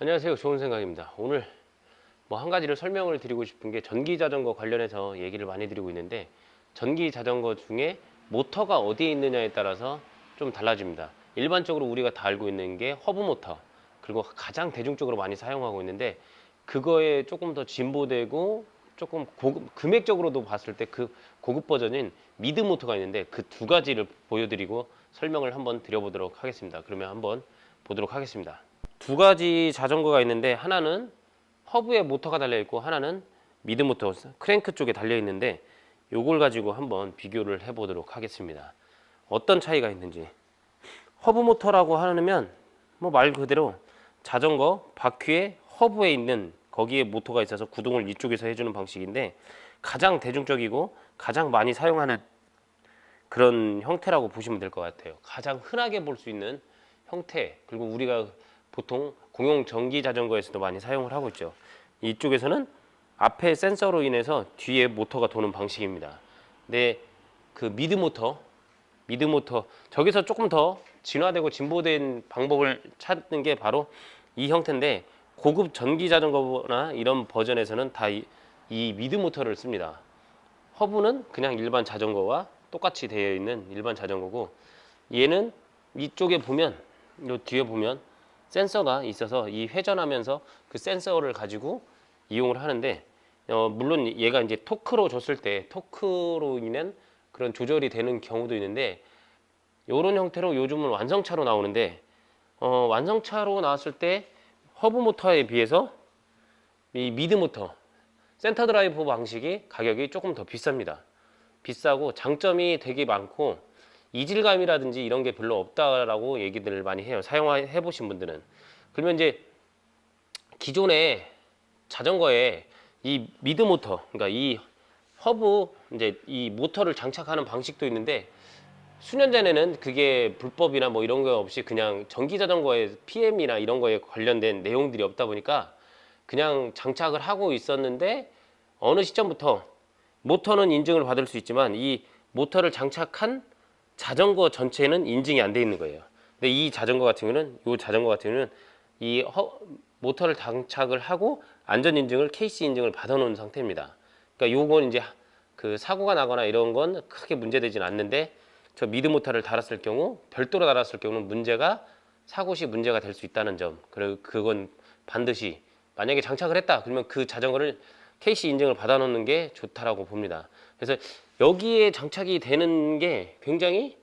안녕하세요. 좋은 생각입니다. 오늘 뭐 한 가지를 설명을 드리고 싶은 게 전기 자전거 관련해서 얘기를 많이 드리고 있는데, 전기 자전거 중에 모터가 어디에 있느냐에 따라서 좀 달라집니다. 일반적으로 우리가 다 알고 있는 게 허브 모터, 그리고 가장 대중적으로 많이 사용하고 있는데, 그거에 조금 더 진보되고 조금 고급, 금액적으로도 봤을 때 그 고급 버전인 미드 모터가 있는데, 그 두 가지를 보여드리고 설명을 한번 드려보도록 하겠습니다. 그러면 한번 보도록 하겠습니다. 두 가지 자전거가 있는데, 하나는 허브에 모터가 달려 있고 하나는 미드 모터 크랭크 쪽에 달려 있는데, 요걸 가지고 한번 비교를 해 보도록 하겠습니다. 어떤 차이가 있는지. 허브 모터라고 하면 뭐 말 그대로 자전거 바퀴에 허브에 있는 거기에 모터가 있어서 구동을 이쪽에서 해주는 방식인데, 가장 대중적이고 가장 많이 사용하는 그런 형태라고 보시면 될 것 같아요. 가장 흔하게 볼 수 있는 형태, 그리고 우리가 보통 공용 전기 자전거에서도 많이 사용을 하고 있죠. 이쪽에서는 앞에 센서로 인해서 뒤에 모터가 도는 방식입니다. 근데 그 미드 모터 저기서 조금 더 진화되고 진보된 방법을 찾는 게 바로 이 형태인데, 고급 전기 자전거나 이런 버전에서는 다 이 미드 모터를 씁니다. 허브는 그냥 일반 자전거와 똑같이 되어 있는 일반 자전거고, 얘는 이쪽에 보면, 요 뒤에 보면 센서가 있어서 이 회전하면서 그 센서를 가지고 이용을 하는데, 물론 얘가 이제 토크로 줬을 때 토크로 인한 그런 조절이 되는 경우도 있는데, 이런 형태로 요즘은 완성차로 나오는데, 완성차로 나왔을 때 허브 모터에 비해서 이 미드 모터 센터 드라이브 방식이 가격이 조금 더 비쌉니다. 비싸고 장점이 되게 많고 이질감이라든지 이런 게 별로 없다라고 얘기들을 많이 해요. 사용해 보신 분들은. 그러면 이제 기존의 자전거에 이 미드 모터, 그러니까 이 허브 이제 이 모터를 장착하는 방식도 있는데, 수년 전에는 그게 불법이나 뭐 이런 거 없이 그냥 전기 자전거의 PM이나 이런 거에 관련된 내용들이 없다 보니까 그냥 장착을 하고 있었는데, 어느 시점부터 모터는 인증을 받을 수 있지만 이 모터를 장착한 자전거 전체는 인증이 안 돼 있는 거예요. 근데 이 자전거 같은 경우는, 이 모터를 장착을 하고 안전 인증을, KC 인증을 받아놓은 상태입니다. 그러니까 요건 이제 그 사고가 나거나 이런 건 크게 문제되진 않는데, 저 미드 모터를 달았을 경우, 별도로 달았을 경우는 사고 시 문제가 될 수 있다는 점. 그리고 그건 반드시 만약에 장착을 했다 그러면 그 자전거를 KC 인증을 받아놓는 게 좋다라고 봅니다. 그래서 여기에 장착이 되는 게 굉장히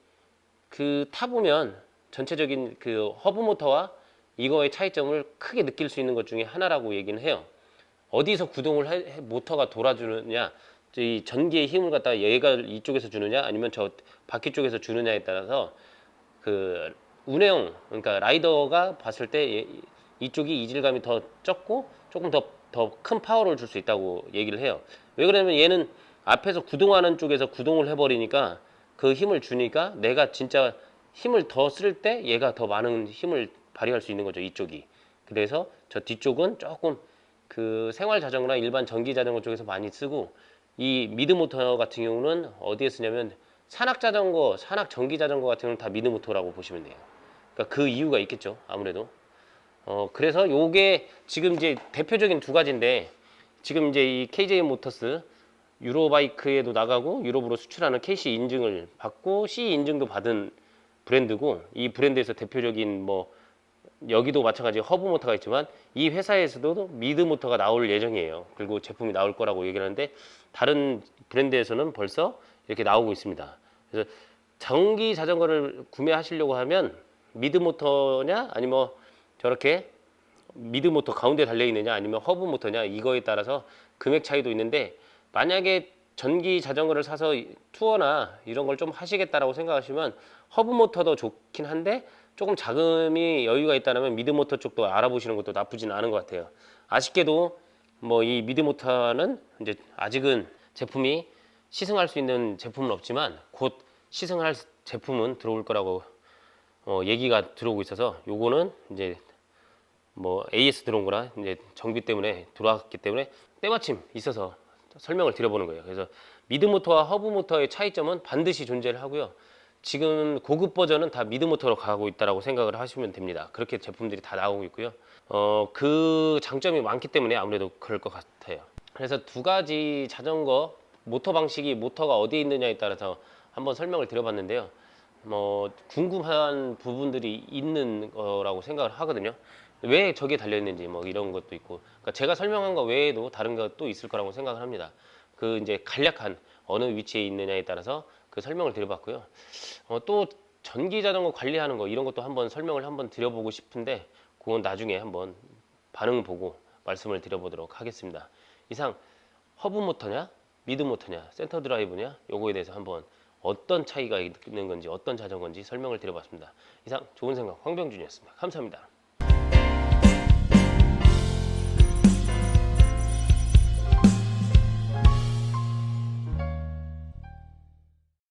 그 타보면 전체적인 그 허브 모터와 이거의 차이점을 크게 느낄 수 있는 것 중에 하나라고 얘기는 해요. 어디서 구동을 모터가 돌아주느냐, 이 전기의 힘을 갖다가 얘가 이쪽에서 주느냐 아니면 저 바퀴 쪽에서 주느냐에 따라서 그 운행, 그러니까 라이더가 봤을 때 이쪽이 이질감이 더 적고 조금 더 큰 파워를 줄 수 있다고 얘기를 해요. 왜 그러냐면 얘는 앞에서 구동하는 쪽에서 구동을 해버리니까 그 힘을 주니까 내가 진짜 힘을 더 쓸 때 얘가 더 많은 힘을 발휘할 수 있는 거죠, 이쪽이. 그래서 저 뒤쪽은 조금 그 생활 자전거나 일반 전기 자전거 쪽에서 많이 쓰고, 이 미드 모터 같은 경우는 어디에 쓰냐면 산악 자전거, 산악 전기 자전거 같은 경우는 다 미드 모터라고 보시면 돼요. 그러니까 그 이유가 있겠죠, 아무래도. 그래서 요게 지금 이제 대표적인 두 가지인데, 지금 이제 이 KJ 모터스 유로바이크에도 나가고 유럽으로 수출하는 KC 인증을 받고 C 인증도 받은 브랜드고, 이 브랜드에서 대표적인 뭐 여기도 마찬가지 허브 모터가 있지만 이 회사에서도 미드 모터가 나올 예정이에요. 그리고 제품이 나올 거라고 얘기를 하는데, 다른 브랜드에서는 벌써 이렇게 나오고 있습니다. 그래서 전기 자전거를 구매하시려고 하면 미드 모터냐 아니면 뭐 저렇게 미드 모터 가운데 달려 있느냐 아니면 허브 모터냐, 이거에 따라서 금액 차이도 있는데, 만약에 전기 자전거를 사서 투어나 이런 걸 좀 하시겠다라고 생각하시면 허브 모터도 좋긴 한데, 조금 자금이 여유가 있다면 미드 모터 쪽도 알아보시는 것도 나쁘진 않은 것 같아요. 아쉽게도 뭐 이 미드 모터는 이제 아직은 제품이 시승할 수 있는 제품은 없지만 곧 시승할 제품은 들어올 거라고 얘기가 들어오고 있어서, 요거는 이제 뭐 AS 들어온 거나 이제 정비 때문에 들어왔기 때문에 때마침 있어서 설명을 드려보는 거예요. 그래서 미드 모터와 허브 모터의 차이점은 반드시 존재를 하고요. 지금 고급 버전은 다 미드 모터로 가고 있다라고 생각을 하시면 됩니다. 그렇게 제품들이 다 나오고 있고요. 그 장점이 많기 때문에 아무래도 그럴 것 같아요. 그래서 두 가지 자전거 모터 방식이 모터가 어디에 있느냐에 따라서 한번 설명을 드려봤는데요. 뭐 궁금한 부분들이 있는 거라고 생각을 하거든요. 왜 저게 달려 있는지 뭐 이런 것도 있고, 그러니까 제가 설명한 거 외에도 다른 것도 있을 거라고 생각을 합니다. 그 이제 간략한 어느 위치에 있느냐에 따라서 그 설명을 드려봤고요. 또 전기 자전거 관리하는 거 이런 것도 한번 설명을 한번 드려보고 싶은데 그건 나중에 한번 반응 보고 말씀을 드려보도록 하겠습니다. 이상 허브 모터냐, 미드 모터냐, 센터 드라이브냐 요거에 대해서 한번 어떤 차이가 있는 건지 어떤 자전거인지 설명을 드려봤습니다. 이상 좋은 생각 황병준이었습니다. 감사합니다.